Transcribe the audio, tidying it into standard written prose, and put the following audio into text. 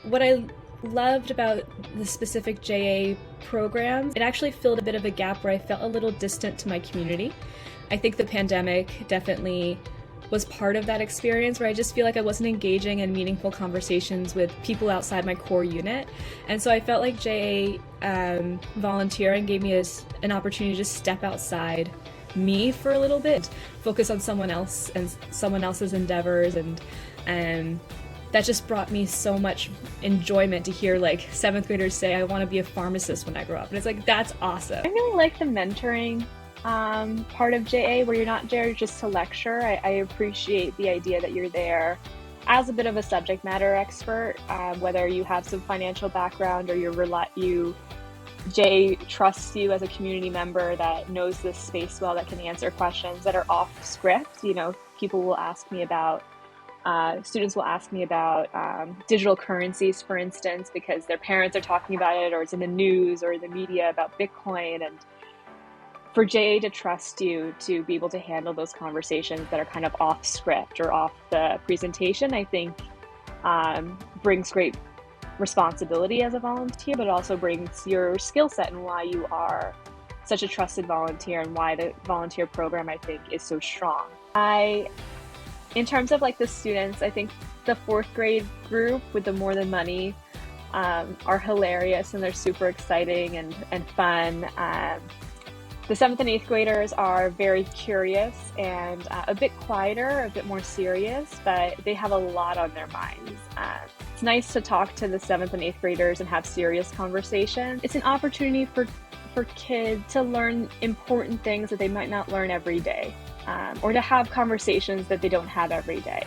what I loved about the specific JA programs, it actually filled a bit of a gap where I felt a little distant to my community. I think the pandemic definitely was part of that experience where I just feel like I wasn't engaging in meaningful conversations with people outside my core unit. And so I felt like JA volunteering gave me an opportunity to just step outside me for a little bit, focus on someone else and someone else's endeavors, and that just brought me so much enjoyment to hear like seventh graders say, I want to be a pharmacist when I grow up. And it's like, that's awesome. I really like the mentoring part of JA, where you're not there just to lecture. I appreciate the idea that you're there as a bit of a subject matter expert, whether you have some financial background or JA trusts you as a community member that knows this space well, that can answer questions that are off script. You know, people will ask me about students will ask me about digital currencies, for instance, because their parents are talking about it, or it's in the news or in the media about Bitcoin. And for JA to trust you to be able to handle those conversations that are kind of off script or off the presentation, I think brings great responsibility as a volunteer, but also brings your skill set and why you are such a trusted volunteer and why the volunteer program, I think, is so strong. In terms of like the students, I think the fourth grade group with the More Than Money are hilarious, and they're super exciting and fun. The seventh and eighth graders are very curious and a bit quieter, a bit more serious, but they have a lot on their minds. It's nice to talk to the seventh and eighth graders and have serious conversations. It's an opportunity for kids to learn important things that they might not learn every day, or to have conversations that they don't have every day.